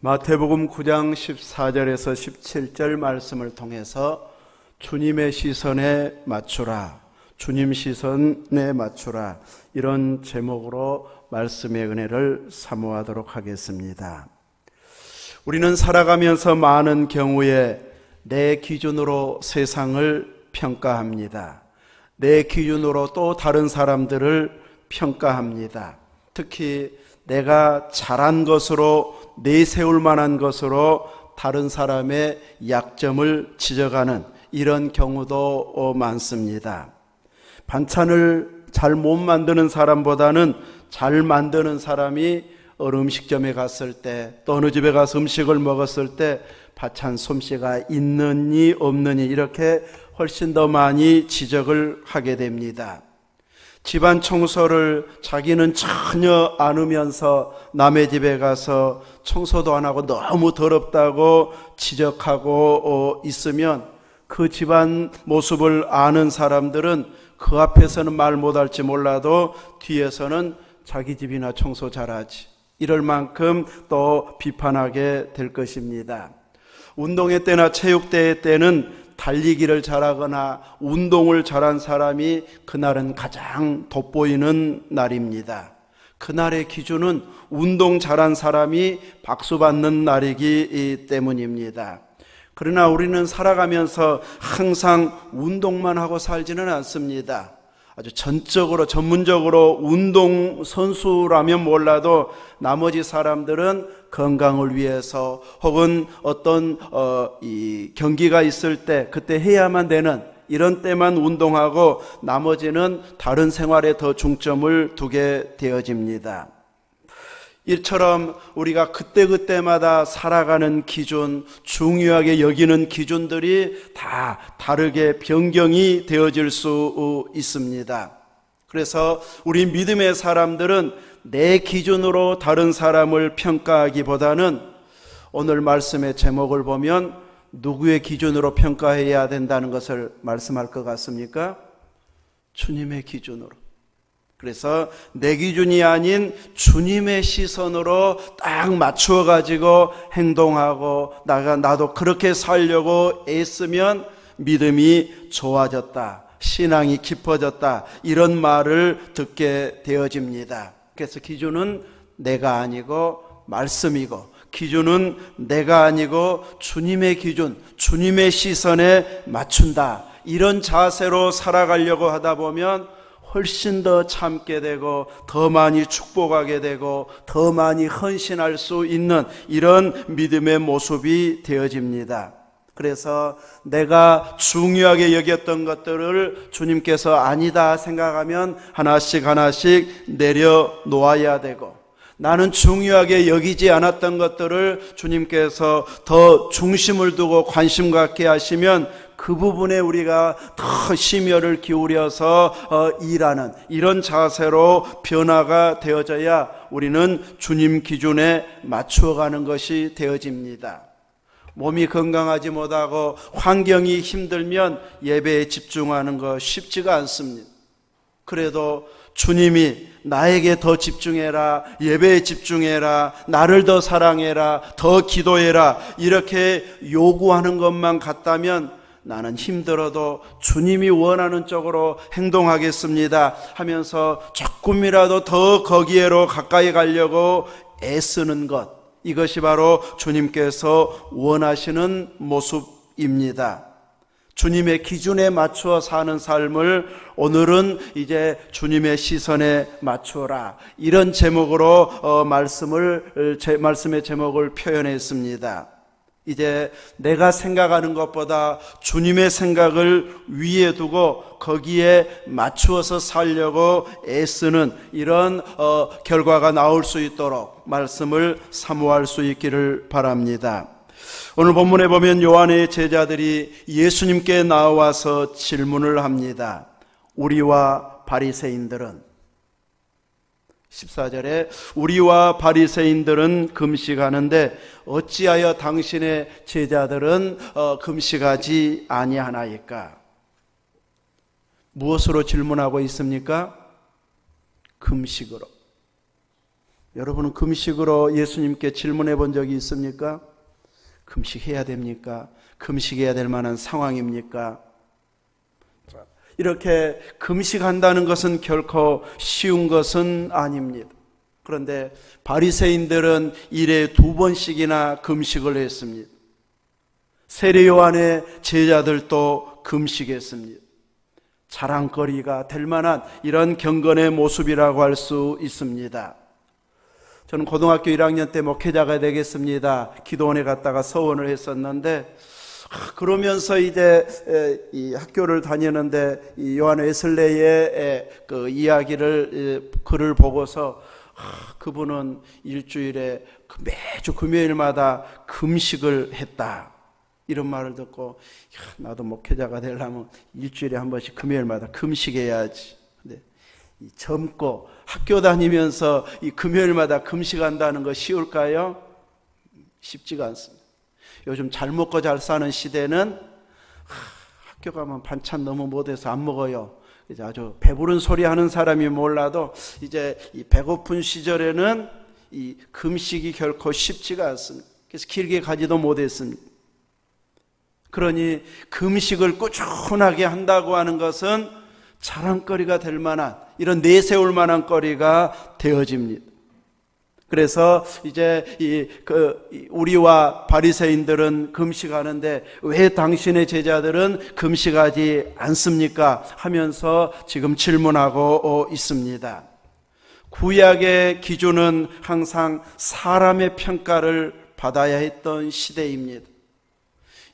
마태복음 9장 14절에서 17절 말씀을 통해서 주님의 시선에 맞추라, 주님 시선에 맞추라, 이런 제목으로 말씀의 은혜를 사모하도록 하겠습니다. 우리는 살아가면서 많은 경우에 내 기준으로 세상을 평가합니다. 내 기준으로 또 다른 사람들을 평가합니다. 특히 내가 잘한 것으로, 내세울 만한 것으로 다른 사람의 약점을 지적하는 이런 경우도 많습니다. 반찬을 잘 못 만드는 사람보다는 잘 만드는 사람이 어느 음식점에 갔을 때, 또 어느 집에 가서 음식을 먹었을 때 반찬 솜씨가 있느니 없느니 이렇게 훨씬 더 많이 지적을 하게 됩니다. 집안 청소를 자기는 전혀 안 하면서 남의 집에 가서 청소도 안 하고 너무 더럽다고 지적하고 있으면 그 집안 모습을 아는 사람들은 그 앞에서는 말 못할지 몰라도 뒤에서는 자기 집이나 청소 잘하지, 이럴 만큼 또 비판하게 될 것입니다. 운동회 때나 체육대회 때는 달리기를 잘하거나 운동을 잘한 사람이 그날은 가장 돋보이는 날입니다. 그날의 기준은 운동 잘한 사람이 박수 받는 날이기 때문입니다. 그러나 우리는 살아가면서 항상 운동만 하고 살지는 않습니다. 아주 전적으로 전문적으로 운동 선수라면 몰라도 나머지 사람들은 건강을 위해서 혹은 어떤 이 경기가 있을 때 그때 해야만 되는 이런 때만 운동하고 나머지는 다른 생활에 더 중점을 두게 되어집니다. 이처럼 우리가 그때그때마다 살아가는 기준, 중요하게 여기는 기준들이 다 다르게 변경이 되어질 수 있습니다. 그래서 우리 믿음의 사람들은 내 기준으로 다른 사람을 평가하기보다는 오늘 말씀의 제목을 보면 누구의 기준으로 평가해야 된다는 것을 말씀할 것 같습니까? 주님의 기준으로. 그래서 내 기준이 아닌 주님의 시선으로 딱 맞추어 가지고 행동하고 나도 그렇게 살려고 애쓰면 믿음이 좋아졌다, 신앙이 깊어졌다, 이런 말을 듣게 되어집니다. 그래서 기준은 내가 아니고 말씀이고, 기준은 내가 아니고 주님의 기준, 주님의 시선에 맞춘다, 이런 자세로 살아가려고 하다 보면 훨씬 더 참게 되고 더 많이 축복하게 되고 더 많이 헌신할 수 있는 이런 믿음의 모습이 되어집니다. 그래서 내가 중요하게 여겼던 것들을 주님께서 아니다 생각하면 하나씩 하나씩 내려놓아야 되고, 나는 중요하게 여기지 않았던 것들을 주님께서 더 중심을 두고 관심 갖게 하시면 그 부분에 우리가 더 심혈을 기울여서 일하는 이런 자세로 변화가 되어져야 우리는 주님 기준에 맞추어가는 것이 되어집니다. 몸이 건강하지 못하고 환경이 힘들면 예배에 집중하는 거 쉽지가 않습니다. 그래도 주님이 나에게 더 집중해라, 예배에 집중해라, 나를 더 사랑해라, 더 기도해라, 이렇게 요구하는 것만 같다면 나는 힘들어도 주님이 원하는 쪽으로 행동하겠습니다 하면서 조금이라도 더 거기에로 가까이 가려고 애쓰는 것, 이것이 바로 주님께서 원하시는 모습입니다. 주님의 기준에 맞추어 사는 삶을 오늘은 이제 주님의 시선에 맞추어라, 이런 제목으로 말씀의 제목을 표현했습니다. 이제 내가 생각하는 것보다 주님의 생각을 위에 두고 거기에 맞추어서 살려고 애쓰는 이런 결과가 나올 수 있도록 말씀을 사모할 수 있기를 바랍니다. 오늘 본문에 보면 요한의 제자들이 예수님께 나와서 질문을 합니다. 우리와 바리새인들은, 14절에 우리와 바리새인들은 금식하는데 어찌하여 당신의 제자들은 금식하지 아니하나이까? 무엇으로 질문하고 있습니까? 금식으로. 여러분은 금식으로 예수님께 질문해 본 적이 있습니까? 금식해야 됩니까? 금식해야 될 만한 상황입니까? 이렇게 금식한다는 것은 결코 쉬운 것은 아닙니다. 그런데 바리새인들은 일에 2번씩이나 금식을 했습니다. 세례 요한의 제자들도 금식했습니다. 자랑거리가 될 만한 이런 경건의 모습이라고 할 수 있습니다. 저는 고등학교 1학년 때 목회자가 되겠습니다. 기도원에 갔다가 서원을 했었는데, 그러면서 이제 이 학교를 다니는데 이 요한 웨슬레이의 그 이야기를 글을 보고서 그분은 일주일에 매주 금요일마다 금식을 했다, 이런 말을 듣고 나도 목회자가 되려면 일주일에 한 번씩 금요일마다 금식해야지. 근데 이 젊고 학교 다니면서 이 금요일마다 금식한다는 거 쉬울까요? 쉽지가 않습니다. 요즘 잘 먹고 잘 사는 시대는 학교 가면 반찬 너무 못해서 안 먹어요. 이제 아주 배부른 소리 하는 사람이 몰라도 이제 이 배고픈 시절에는 이 금식이 결코 쉽지가 않습니다. 그래서 길게 가지도 못했습니다. 그러니 금식을 꾸준하게 한다고 하는 것은 자랑거리가 될 만한, 이런 내세울 만한 거리가 되어집니다. 그래서 이제 우리와 바리새인들은 금식하는데 왜 당신의 제자들은 금식하지 않습니까? 하면서 지금 질문하고 있습니다. 구약의 기준은 항상 사람의 평가를 받아야 했던 시대입니다.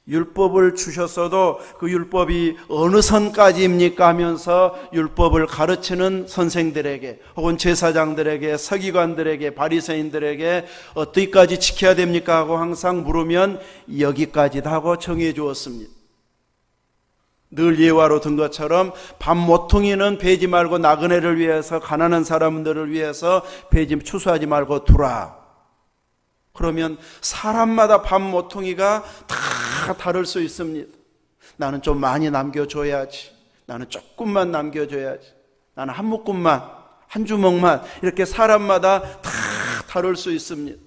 율법을 주셨어도 그 율법이 어느 선까지입니까 하면서 율법을 가르치는 선생들에게 혹은 제사장들에게 서기관들에게 바리새인들에게 어디까지 지켜야 됩니까 하고 항상 물으면 여기까지다 하고 정해 주었습니다. 늘 예화로 든 것처럼 밥 모퉁이는 베지 말고 나그네를 위해서, 가난한 사람들을 위해서 베지 추수하지 말고 두라. 그러면 사람마다 밥 모퉁이가 다 다를 수 있습니다. 나는 좀 많이 남겨줘야지, 나는 조금만 남겨줘야지, 나는 한 묶음만, 한 주먹만, 이렇게 사람마다 다 다를 수 있습니다.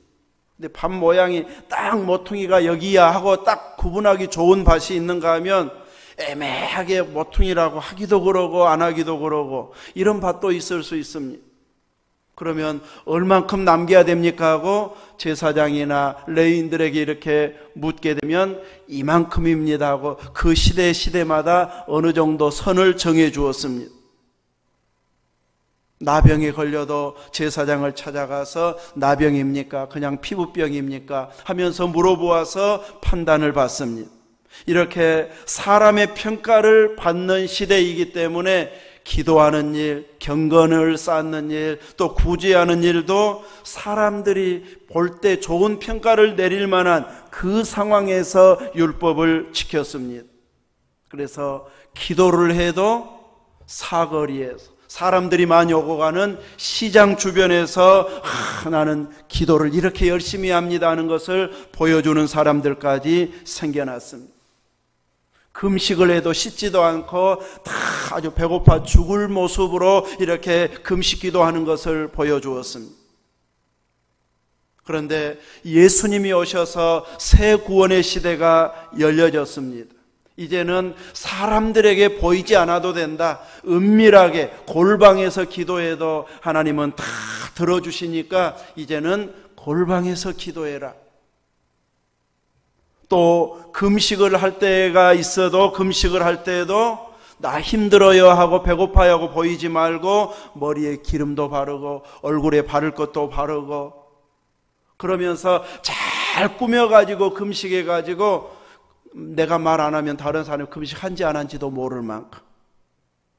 근데 밥 모양이 딱 모퉁이가 여기야 하고 딱 구분하기 좋은 밭이 있는가 하면 애매하게 모퉁이라고 하기도 그러고 안 하기도 그러고 이런 밭도 있을 수 있습니다. 그러면 얼만큼 남겨야 됩니까 하고 제사장이나 레위인들에게 이렇게 묻게 되면 이만큼입니다 하고 그 시대마다 어느 정도 선을 정해 주었습니다. 나병에 걸려도 제사장을 찾아가서 나병입니까? 그냥 피부병입니까? 하면서 물어보아서 판단을 받습니다. 이렇게 사람의 평가를 받는 시대이기 때문에 기도하는 일, 경건을 쌓는 일, 또 구제하는 일도 사람들이 볼 때 좋은 평가를 내릴 만한 그 상황에서 율법을 지켰습니다. 그래서 기도를 해도 사거리에서, 사람들이 많이 오고 가는 시장 주변에서 나는 기도를 이렇게 열심히 합니다 하는 것을 보여주는 사람들까지 생겨났습니다. 금식을 해도 씻지도 않고 다 아주 배고파 죽을 모습으로 이렇게 금식 기도하는 것을 보여주었습니다. 그런데 예수님이 오셔서 새 구원의 시대가 열려졌습니다. 이제는 사람들에게 보이지 않아도 된다. 은밀하게 골방에서 기도해도 하나님은 다 들어주시니까 이제는 골방에서 기도해라. 또 금식을 할 때가 있어도 금식을 할 때에도 나 힘들어요 하고 배고파요 하고 보이지 말고 머리에 기름도 바르고 얼굴에 바를 것도 바르고 그러면서 잘 꾸며가지고 금식해가지고 내가 말 안 하면 다른 사람이 금식한지 안 한지도 모를 만큼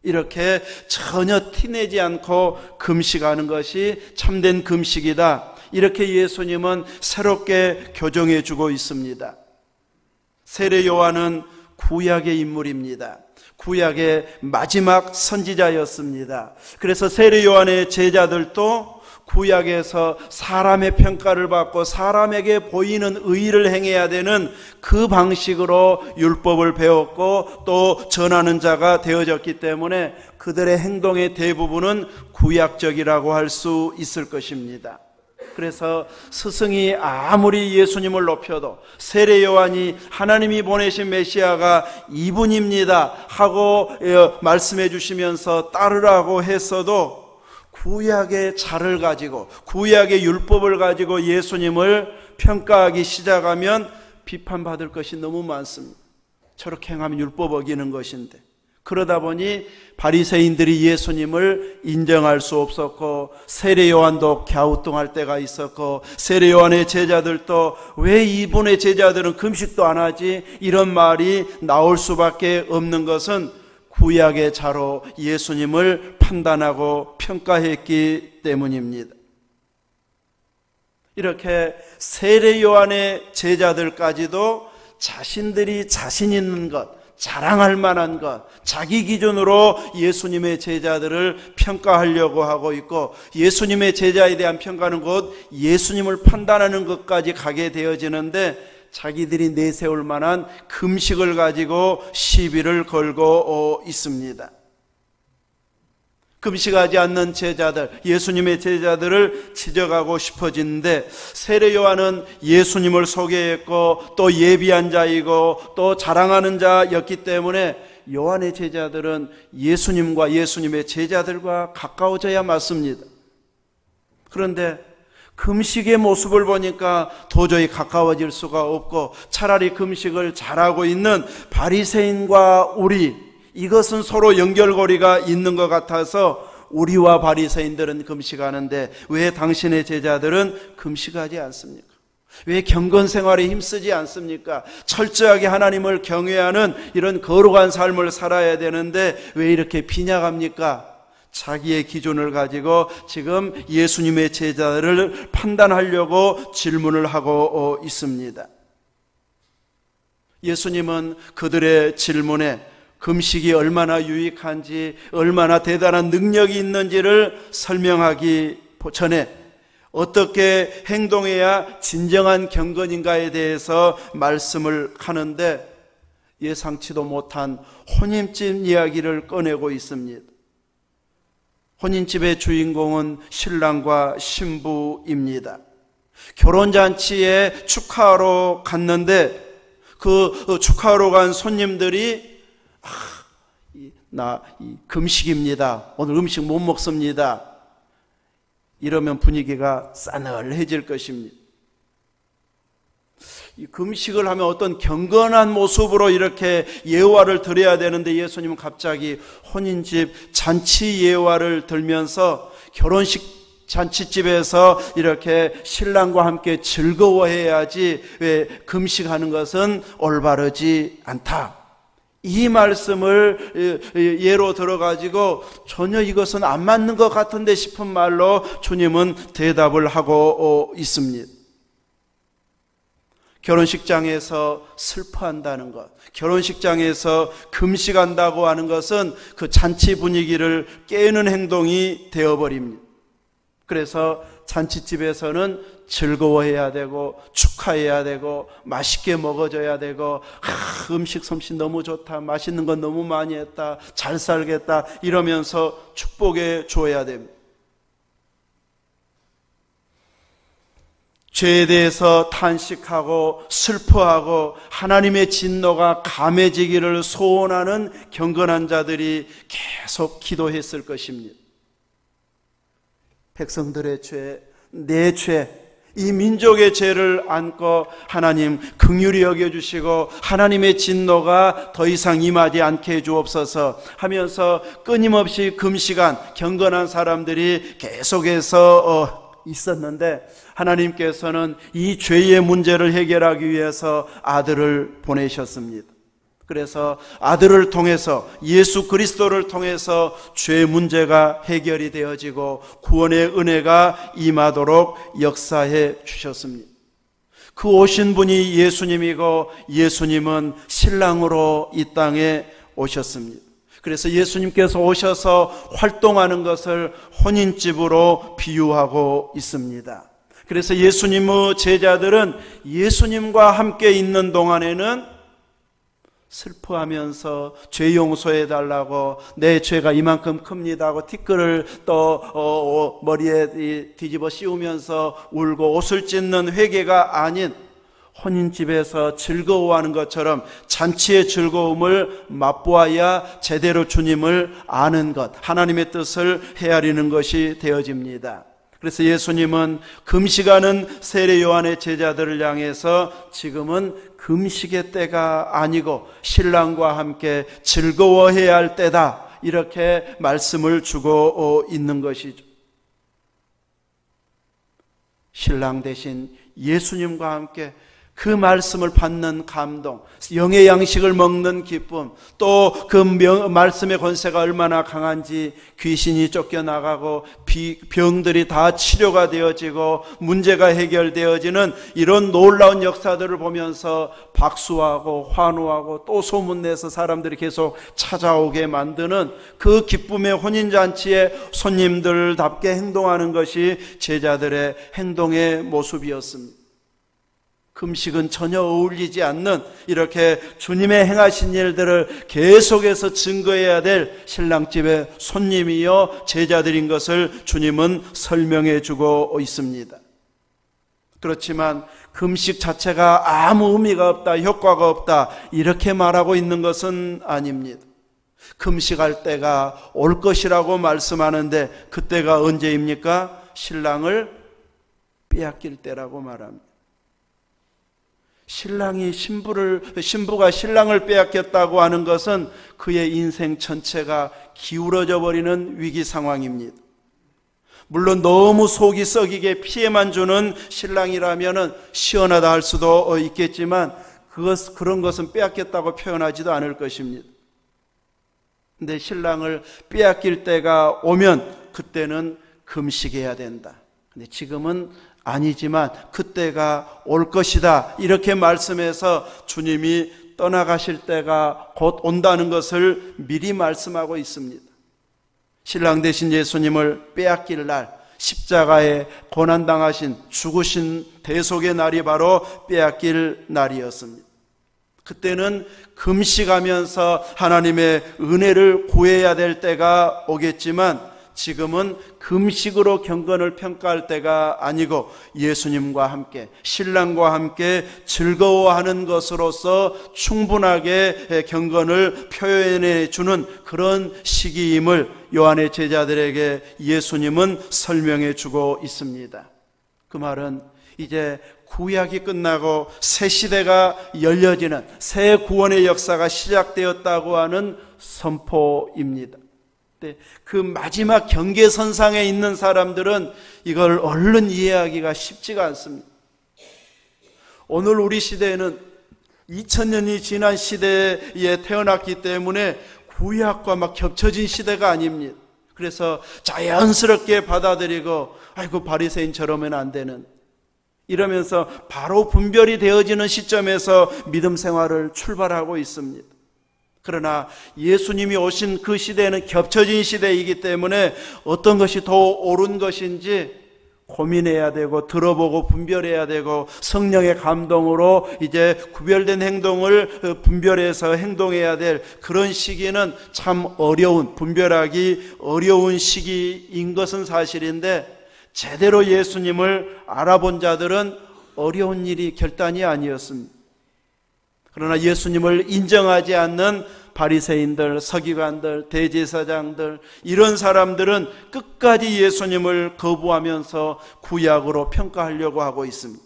이렇게 전혀 티내지 않고 금식하는 것이 참된 금식이다. 이렇게 예수님은 새롭게 교정해 주고 있습니다. 세례 요한은 구약의 인물입니다. 구약의 마지막 선지자였습니다. 그래서 세례 요한의 제자들도 구약에서 사람의 평가를 받고 사람에게 보이는 의의를 행해야 되는 그 방식으로 율법을 배웠고 또 전하는 자가 되어졌기 때문에 그들의 행동의 대부분은 구약적이라고 할 수 있을 것입니다. 그래서 스승이 아무리 예수님을 높여도 세례 요한이 하나님이 보내신 메시아가 이분입니다 하고 말씀해 주시면서 따르라고 했어도 구약의 자를 가지고 구약의 율법을 가지고 예수님을 평가하기 시작하면 비판받을 것이 너무 많습니다. 저렇게 행하면 율법 어기는 것인데. 그러다 보니 바리새인들이 예수님을 인정할 수 없었고 세례 요한도 갸우뚱할 때가 있었고 세례 요한의 제자들도 왜 이분의 제자들은 금식도 안 하지? 이런 말이 나올 수밖에 없는 것은 구약의 자로 예수님을 판단하고 평가했기 때문입니다. 이렇게 세례 요한의 제자들까지도 자신들이 자신 있는 것, 자랑할 만한 것, 자기 기준으로 예수님의 제자들을 평가하려고 하고 있고 예수님의 제자에 대한 평가는 곧 예수님을 판단하는 것까지 가게 되어지는데 자기들이 내세울 만한 금식을 가지고 시비를 걸고 있습니다. 금식하지 않는 제자들, 예수님의 제자들을 지적하고 싶어지는데 세례 요한은 예수님을 소개했고 또 예비한 자이고 또 자랑하는 자였기 때문에 요한의 제자들은 예수님과 예수님의 제자들과 가까워져야 맞습니다. 그런데 금식의 모습을 보니까 도저히 가까워질 수가 없고 차라리 금식을 잘하고 있는 바리새인과 우리, 이것은 서로 연결고리가 있는 것 같아서 우리와 바리새인들은 금식하는데 왜 당신의 제자들은 금식하지 않습니까? 왜 경건 생활에 힘쓰지 않습니까? 철저하게 하나님을 경외하는 이런 거룩한 삶을 살아야 되는데 왜 이렇게 빈약합니까? 자기의 기준을 가지고 지금 예수님의 제자들을 판단하려고 질문을 하고 있습니다. 예수님은 그들의 질문에 금식이 얼마나 유익한지, 얼마나 대단한 능력이 있는지를 설명하기 전에 어떻게 행동해야 진정한 경건인가에 대해서 말씀을 하는데 예상치도 못한 혼인집 이야기를 꺼내고 있습니다. 혼인집의 주인공은 신랑과 신부입니다. 결혼잔치에 축하하러 갔는데 그 축하하러 간 손님들이 나 금식입니다. 오늘 음식 못 먹습니다. 이러면 분위기가 싸늘해질 것입니다. 이 금식을 하면 어떤 경건한 모습으로 이렇게 예화를 드려야 되는데 예수님은 갑자기 혼인집 잔치 예화를 들면서 결혼식 잔치집에서 이렇게 신랑과 함께 즐거워해야지 왜 금식하는 것은 올바르지 않다. 이 말씀을 예로 들어가지고 전혀 이것은 안 맞는 것 같은데 싶은 말로 주님은 대답을 하고 있습니다. 결혼식장에서 슬퍼한다는 것, 결혼식장에서 금식한다고 하는 것은 그 잔치 분위기를 깨는 행동이 되어버립니다. 그래서 잔치집에서는 즐거워해야 되고 축하해야 되고 맛있게 먹어줘야 되고 음식 솜씨 너무 좋다, 맛있는 건 너무 많이 했다, 잘 살겠다 이러면서 축복해 줘야 됩니다. 죄에 대해서 탄식하고 슬퍼하고 하나님의 진노가 감해지기를 소원하는 경건한 자들이 계속 기도했을 것입니다. 백성들의 죄, 내 죄, 이 민족의 죄를 안고 하나님 긍휼히 여겨주시고 하나님의 진노가 더 이상 임하지 않게 해주옵소서 하면서 끊임없이 금식한 경건한 사람들이 계속해서 있었는데 하나님께서는 이 죄의 문제를 해결하기 위해서 아들을 보내셨습니다. 그래서 아들을 통해서 예수 그리스도를 통해서 죄 문제가 해결이 되어지고 구원의 은혜가 임하도록 역사해 주셨습니다. 그 오신 분이 예수님이고 예수님은 신랑으로 이 땅에 오셨습니다. 그래서 예수님께서 오셔서 활동하는 것을 혼인집으로 비유하고 있습니다. 그래서 예수님의 제자들은 예수님과 함께 있는 동안에는 슬퍼하면서 죄 용서해 달라고, 내 죄가 이만큼 큽니다 하고 티끌을 또 머리에 뒤집어 씌우면서 울고 옷을 찢는 회개가 아닌, 혼인집에서 즐거워하는 것처럼 잔치의 즐거움을 맛보아야 제대로 주님을 아는 것, 하나님의 뜻을 헤아리는 것이 되어집니다. 그래서 예수님은 금식하는 세례 요한의 제자들을 향해서 지금은 금식의 때가 아니고 신랑과 함께 즐거워해야 할 때다, 이렇게 말씀을 주고 있는 것이죠. 신랑 대신 예수님과 함께 그 말씀을 받는 감동, 영의 양식을 먹는 기쁨, 또 그 말씀의 권세가 얼마나 강한지 귀신이 쫓겨나가고 병들이 다 치료가 되어지고 문제가 해결되어지는 이런 놀라운 역사들을 보면서 박수하고 환호하고 또 소문내서 사람들이 계속 찾아오게 만드는 그 기쁨의 혼인잔치에 손님들답게 행동하는 것이 제자들의 행동의 모습이었습니다. 금식은 전혀 어울리지 않는, 이렇게 주님의 행하신 일들을 계속해서 증거해야 될 신랑집의 손님이요 제자들인 것을 주님은 설명해 주고 있습니다. 그렇지만 금식 자체가 아무 의미가 없다, 효과가 없다, 이렇게 말하고 있는 것은 아닙니다. 금식할 때가 올 것이라고 말씀하는데 그때가 언제입니까? 신랑을 빼앗길 때라고 말합니다. 신부가 신랑을 빼앗겼다고 하는 것은 그의 인생 전체가 기울어져 버리는 위기 상황입니다. 물론 너무 속이 썩이게 피해만 주는 신랑이라면 시원하다 할 수도 있겠지만 그런 것은 빼앗겼다고 표현하지도 않을 것입니다. 근데 신랑을 빼앗길 때가 오면 그때는 금식해야 된다. 근데 지금은 아니지만 그때가 올 것이다, 이렇게 말씀해서 주님이 떠나가실 때가 곧 온다는 것을 미리 말씀하고 있습니다. 신랑 되신 예수님을 빼앗길 날, 십자가에 고난당하신 죽으신 대속의 날이 바로 빼앗길 날이었습니다. 그때는 금식하면서 하나님의 은혜를 구해야 될 때가 오겠지만 지금은 금식으로 경건을 평가할 때가 아니고 예수님과 함께, 신랑과 함께 즐거워하는 것으로서 충분하게 경건을 표현해 주는 그런 시기임을 요한의 제자들에게 예수님은 설명해 주고 있습니다. 그 말은 이제 구약이 끝나고 새 시대가 열려지는, 새 구원의 역사가 시작되었다고 하는 선포입니다. 그 마지막 경계선상에 있는 사람들은 이걸 얼른 이해하기가 쉽지가 않습니다. 오늘 우리 시대에는 2000년이 지난 시대에 태어났기 때문에 구약과 막 겹쳐진 시대가 아닙니다. 그래서 자연스럽게 받아들이고, 아이고 바리새인처럼은 안 되는, 이러면서 바로 분별이 되어지는 시점에서 믿음 생활을 출발하고 있습니다. 그러나 예수님이 오신 그 시대는 겹쳐진 시대이기 때문에 어떤 것이 더 옳은 것인지 고민해야 되고 들어보고 분별해야 되고 성령의 감동으로 이제 구별된 행동을 분별해서 행동해야 될 그런 시기는 참 어려운, 분별하기 어려운 시기인 것은 사실인데, 제대로 예수님을 알아본 자들은 어려운 일이 결단이 아니었습니다. 그러나 예수님을 인정하지 않는 바리새인들, 서기관들, 대제사장들, 이런 사람들은 끝까지 예수님을 거부하면서 구약으로 평가하려고 하고 있습니다.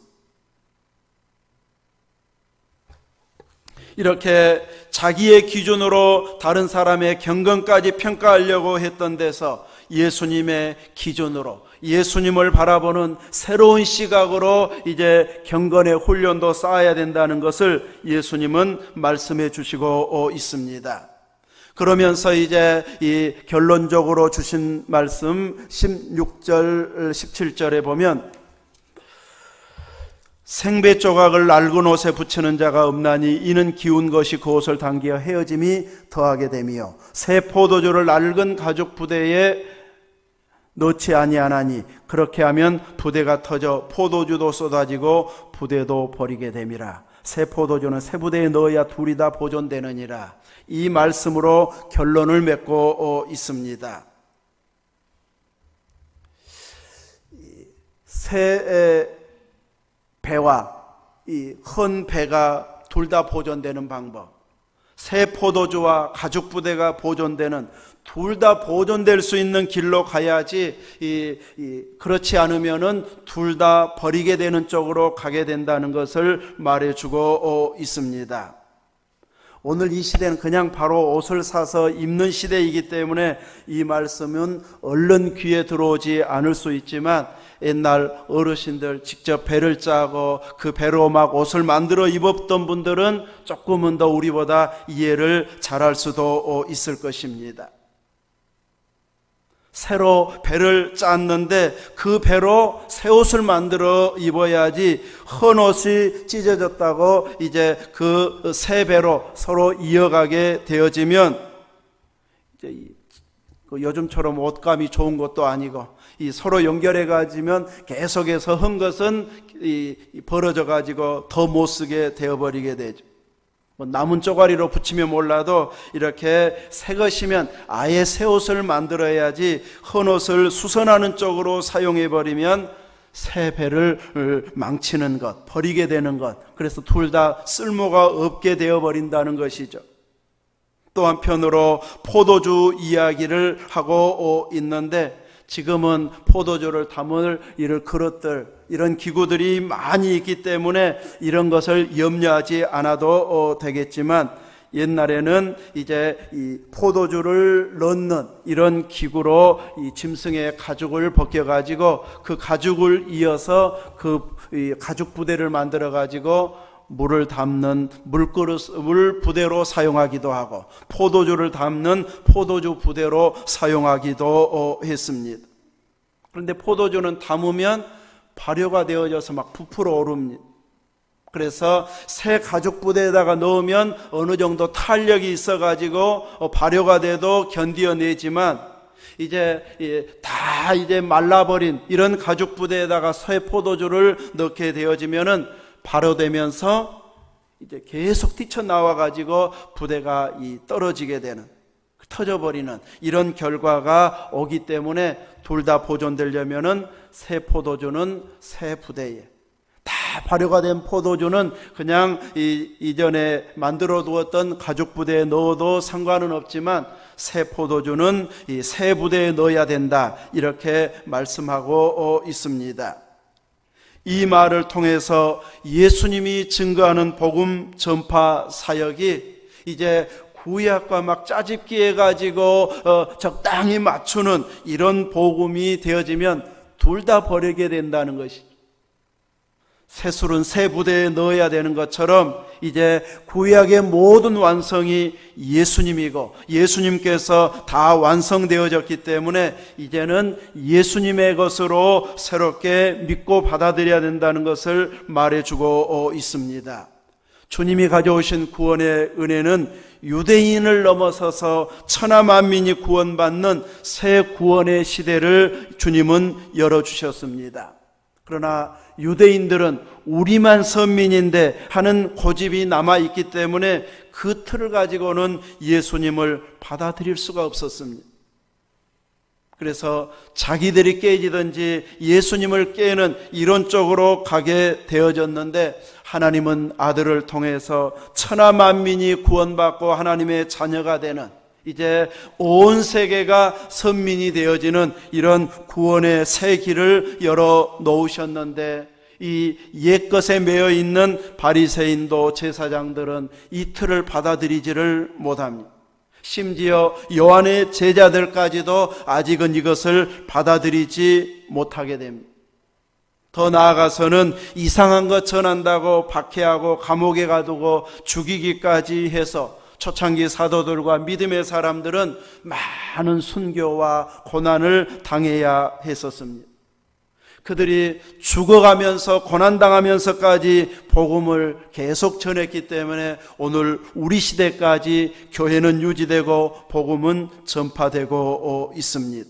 이렇게 자기의 기준으로 다른 사람의 경건까지 평가하려고 했던 데서 예수님의 기준으로, 예수님을 바라보는 새로운 시각으로 이제 경건의 훈련도 쌓아야 된다는 것을 예수님은 말씀해 주시고 있습니다. 그러면서 이제 이 결론적으로 주신 말씀 16절, 17절에 보면 생배 조각을 낡은 옷에 붙이는 자가 없나니 이는 기운 것이 그 옷을 당기어 헤어짐이 더하게 되며 새 포도주를 낡은 가죽 부대에 넣지 아니하나니 그렇게 하면 부대가 터져 포도주도 쏟아지고 부대도 버리게 됨이라. 새 포도주는 새 부대에 넣어야 둘이 다 보존되느니라. 이 말씀으로 결론을 맺고 있습니다. 새 배와 이 헌 배가 둘 다 보존되는 방법, 새 포도주와 가죽 부대가 보존되는, 둘 다 보존될 수 있는 길로 가야지 그렇지 않으면은 둘 다 버리게 되는 쪽으로 가게 된다는 것을 말해주고 있습니다. 오늘 이 시대는 그냥 바로 옷을 사서 입는 시대이기 때문에 이 말씀은 얼른 귀에 들어오지 않을 수 있지만, 옛날 어르신들 직접 배를 짜고 그 배로 막 옷을 만들어 입었던 분들은 조금은 더 우리보다 이해를 잘할 수도 있을 것입니다. 새로 배를 짰는데 그 배로 새 옷을 만들어 입어야지, 헌 옷이 찢어졌다고 이제 그 새 배로 서로 이어가게 되어지면, 이제 요즘처럼 옷감이 좋은 것도 아니고 서로 연결해 가지면 계속해서 헌 것은 벌어져 가지고 더 못 쓰게 되어버리게 되죠. 남은 쪼가리로 붙이면 몰라도 이렇게 새 것이면 아예 새 옷을 만들어야지, 헌 옷을 수선하는 쪽으로 사용해버리면 새 배를 망치는 것, 버리게 되는 것, 그래서 둘 다 쓸모가 없게 되어버린다는 것이죠. 또 한편으로 포도주 이야기를 하고 있는데, 지금은 포도주를 담을 이런 그릇들, 이런 기구들이 많이 있기 때문에 이런 것을 염려하지 않아도 되겠지만, 옛날에는 이제 이 포도주를 넣는 이런 기구로 이 짐승의 가죽을 벗겨 가지고 그 가죽을 이어서 그 가죽 부대를 만들어 가지고 물을 담는 물 부대로 사용하기도 하고, 포도주를 담는 포도주 부대로 사용하기도 했습니다. 그런데 포도주는 담으면 발효가 되어져서 막 부풀어 오릅니다. 그래서 새 가죽 부대에다가 넣으면 어느 정도 탄력이 있어가지고 발효가 돼도 견디어내지만, 이제 다 이제 말라버린 이런 가죽 부대에다가 새 포도주를 넣게 되어지면은 발효되면서 이제 계속 뛰쳐나와 가지고 부대가 떨어지게 되는, 터져버리는 이런 결과가 오기 때문에 둘 다 보존되려면은 새 포도주는 새 부대에, 다 발효가 된 포도주는 그냥 이전에 만들어 두었던 가죽 부대에 넣어도 상관은 없지만, 새 포도주는 이 새 부대에 넣어야 된다, 이렇게 말씀하고 있습니다. 이 말을 통해서 예수님이 증거하는 복음 전파 사역이 이제 구약과 막 짜집기 해가지고 적당히 맞추는 이런 복음이 되어지면 둘 다 버리게 된다는 것이죠. 새 술은 새 부대에 넣어야 되는 것처럼 이제 구약의 모든 완성이 예수님이고, 예수님께서 다 완성되어졌기 때문에 이제는 예수님의 것으로 새롭게 믿고 받아들여야 된다는 것을 말해주고 있습니다. 주님이 가져오신 구원의 은혜는 유대인을 넘어서서 천하 만민이 구원받는 새 구원의 시대를 주님은 열어주셨습니다. 그러나 유대인들은 우리만 선민인데 하는 고집이 남아있기 때문에 그 틀을 가지고는 예수님을 받아들일 수가 없었습니다. 그래서 자기들이 깨지든지 예수님을 깨는 이런 쪽으로 가게 되어졌는데, 하나님은 아들을 통해서 천하 만민이 구원받고 하나님의 자녀가 되는, 이제 온 세계가 선민이 되어지는 이런 구원의 새 길을 열어 놓으셨는데, 이 옛것에 매여 있는 바리새인도 제사장들은 이 틀을 받아들이지를 못합니다. 심지어 요한의 제자들까지도 아직은 이것을 받아들이지 못하게 됩니다. 더 나아가서는 이상한 것 전한다고 박해하고 감옥에 가두고 죽이기까지 해서 초창기 사도들과 믿음의 사람들은 많은 순교와 고난을 당해야 했었습니다. 그들이 죽어가면서 고난당하면서까지 복음을 계속 전했기 때문에 오늘 우리 시대까지 교회는 유지되고 복음은 전파되고 있습니다.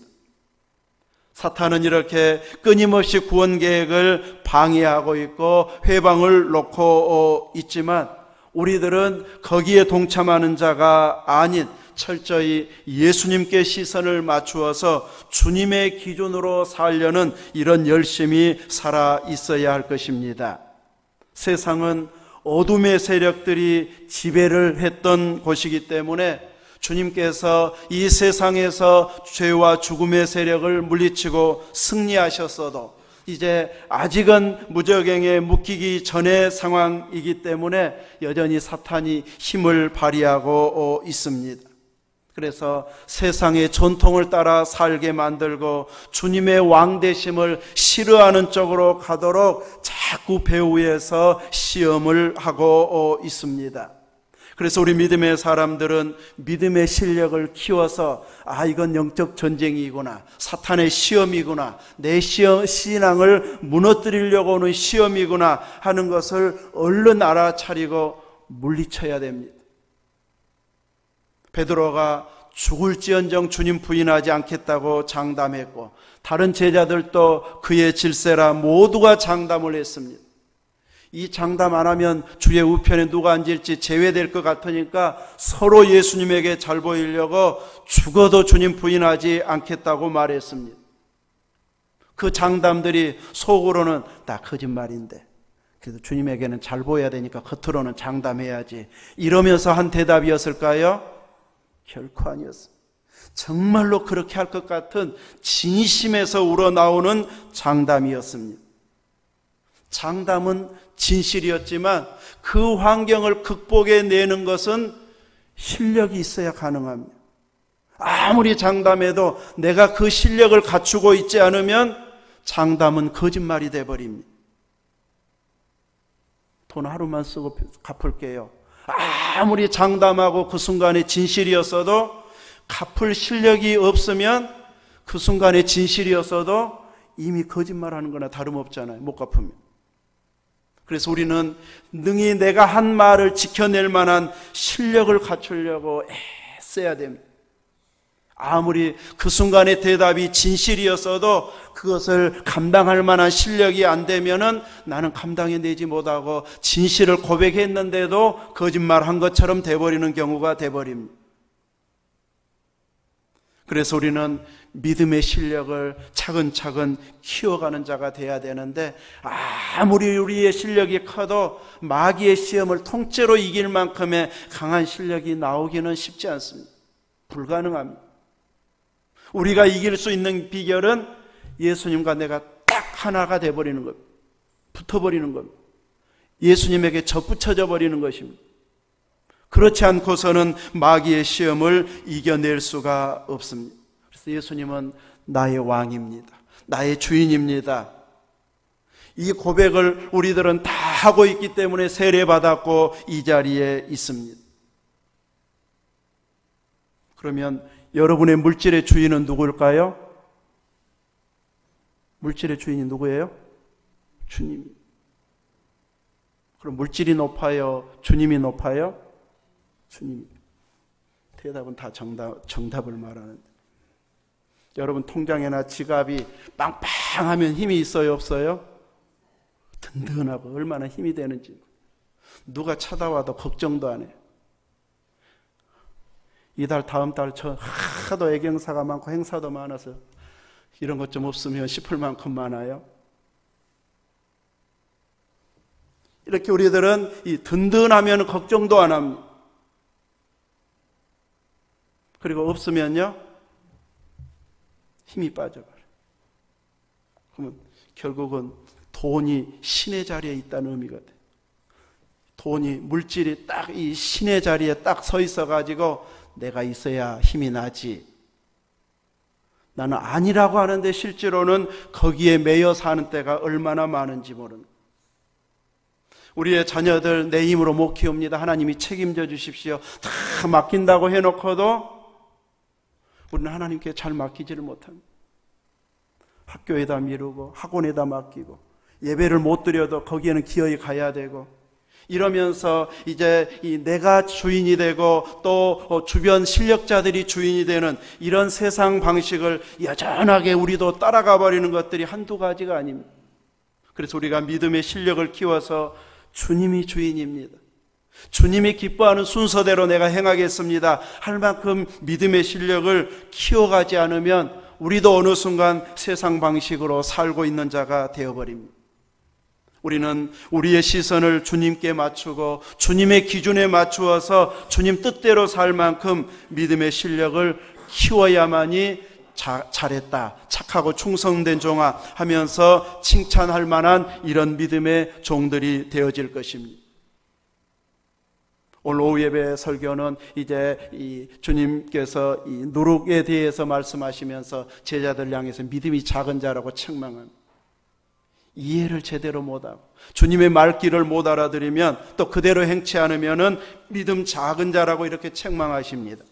사탄은 이렇게 끊임없이 구원 계획을 방해하고 있고 회방을 놓고 있지만 우리들은 거기에 동참하는 자가 아닌 철저히 예수님께 시선을 맞추어서 주님의 기준으로 살려는 이런 열심이 살아 있어야 할 것입니다. 세상은 어둠의 세력들이 지배를 했던 곳이기 때문에 주님께서 이 세상에서 죄와 죽음의 세력을 물리치고 승리하셨어도 이제 아직은 무저갱에 묶이기 전의 상황이기 때문에 여전히 사탄이 힘을 발휘하고 있습니다. 그래서 세상의 전통을 따라 살게 만들고 주님의 왕되심을 싫어하는 쪽으로 가도록 자꾸 배후에서 시험을 하고 있습니다. 그래서 우리 믿음의 사람들은 믿음의 실력을 키워서 이건 영적 전쟁이구나, 사탄의 시험이구나, 내 신앙을 무너뜨리려고 오는 시험이구나 하는 것을 얼른 알아차리고 물리쳐야 됩니다. 베드로가 죽을지언정 주님 부인하지 않겠다고 장담했고 다른 제자들도 그의 질세라 모두가 장담을 했습니다. 이 장담 안 하면 주의 우편에 누가 앉을지 제외될 것 같으니까 서로 예수님에게 잘 보이려고 죽어도 주님 부인하지 않겠다고 말했습니다. 그 장담들이 속으로는 다 거짓말인데 그래도 주님에게는 잘 보여야 되니까 겉으로는 장담해야지 이러면서 한 대답이었을까요? 결코 아니었습니다. 정말로 그렇게 할 것 같은 진심에서 우러나오는 장담이었습니다. 장담은 진실이었지만 그 환경을 극복해내는 것은 실력이 있어야 가능합니다. 아무리 장담해도 내가 그 실력을 갖추고 있지 않으면 장담은 거짓말이 돼버립니다. 돈 하루만 쓰고 갚을게요. 아무리 장담하고 그 순간에 진실이었어도 갚을 실력이 없으면 그 순간에 진실이었어도 이미 거짓말하는 거나 다름없잖아요. 못 갚으면. 그래서 우리는 능히 내가 한 말을 지켜낼 만한 실력을 갖추려고 애써야 됩니다. 아무리 그 순간의 대답이 진실이었어도 그것을 감당할 만한 실력이 안 되면은 나는 감당해내지 못하고 진실을 고백했는데도 거짓말한 것처럼 돼버리는 경우가 돼버립니다. 그래서 우리는 믿음의 실력을 차근차근 키워가는 자가 돼야 되는데 아무리 우리의 실력이 커도 마귀의 시험을 통째로 이길 만큼의 강한 실력이 나오기는 쉽지 않습니다. 불가능합니다. 우리가 이길 수 있는 비결은 예수님과 내가 딱 하나가 돼버리는 겁니다. 붙어버리는 겁니다. 예수님에게 접붙여져 버리는 것입니다. 그렇지 않고서는 마귀의 시험을 이겨낼 수가 없습니다. 그래서 예수님은 나의 왕입니다. 나의 주인입니다. 이 고백을 우리들은 다 하고 있기 때문에 세례받았고 이 자리에 있습니다. 그러면 여러분의 물질의 주인은 누구일까요? 물질의 주인이 누구예요? 주님. 그럼 물질이 높아요? 주님이 높아요? 주님. 대답은 다 정답을 말하는데. 여러분 통장이나 지갑이 빵빵하면 힘이 있어요? 없어요? 든든하고 얼마나 힘이 되는지. 누가 찾아와도 걱정도 안 해요. 이달 다음 달 저 하도 애경사가 많고 행사도 많아서 이런 것 좀 없으면 싶을 만큼 많아요. 이렇게 우리들은 이 든든하면 걱정도 안 합니다. 그리고 없으면요 힘이 빠져버려요. 그러면 결국은 돈이 신의 자리에 있다는 의미가 돼요. 돈이 물질이 딱 이 신의 자리에 딱 서 있어 가지고 내가 있어야 힘이 나지. 나는 아니라고 하는데 실제로는 거기에 매여 사는 때가 얼마나 많은지 모르는. 우리의 자녀들 내 힘으로 못 키웁니다. 하나님이 책임져 주십시오. 다 맡긴다고 해놓고도 우리는 하나님께 잘 맡기지를 못합니다. 학교에다 미루고 학원에다 맡기고 예배를 못 드려도 거기에는 기어이 가야 되고 이러면서 이제 내가 주인이 되고 또 주변 실력자들이 주인이 되는 이런 세상 방식을 여전하게 우리도 따라가 버리는 것들이 한두 가지가 아닙니다. 그래서 우리가 믿음의 실력을 키워서 주님이 주인입니다, 주님이 기뻐하는 순서대로 내가 행하겠습니다 할 만큼 믿음의 실력을 키워가지 않으면 우리도 어느 순간 세상 방식으로 살고 있는 자가 되어버립니다. 우리는 우리의 시선을 주님께 맞추고 주님의 기준에 맞추어서 주님 뜻대로 살 만큼 믿음의 실력을 키워야만이 잘했다, 착하고 충성된 종아 하면서 칭찬할 만한 이런 믿음의 종들이 되어질 것입니다. 오늘 오후 예배 설교는 이제 주님께서 이 누룩에 대해서 말씀하시면서 제자들 향해서 믿음이 작은 자라고 책망합니다. 이해를 제대로 못하고 주님의 말귀를 못 알아들으면 또 그대로 행치 않으면 믿음 작은 자라고 이렇게 책망하십니다.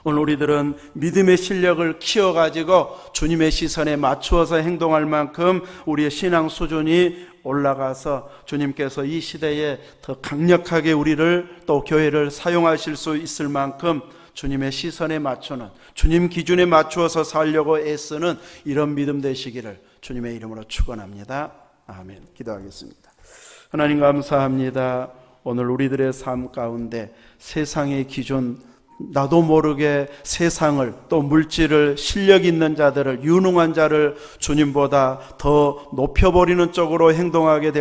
오늘 우리들은 믿음의 실력을 키워가지고 주님의 시선에 맞추어서 행동할 만큼 우리의 신앙 수준이 올라가서 주님께서 이 시대에 더 강력하게 우리를 또 교회를 사용하실 수 있을 만큼 주님의 시선에 맞추는, 주님 기준에 맞추어서 살려고 애쓰는 이런 믿음 되시기를 주님의 이름으로 축원합니다. 아멘. 기도하겠습니다. 하나님 감사합니다. 오늘 우리들의 삶 가운데 세상의 기준, 나도 모르게 세상을 또 물질을, 실력 있는 자들을, 유능한 자를 주님보다 더 높여버리는 쪽으로 행동하게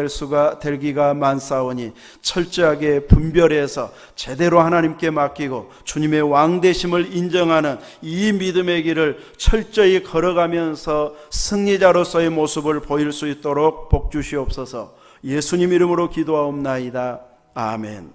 되기가 많사오니 철저하게 분별해서 제대로 하나님께 맡기고 주님의 왕되심을 인정하는 이 믿음의 길을 철저히 걸어가면서 승리자로서의 모습을 보일 수 있도록 복 주시옵소서. 예수님 이름으로 기도하옵나이다. 아멘.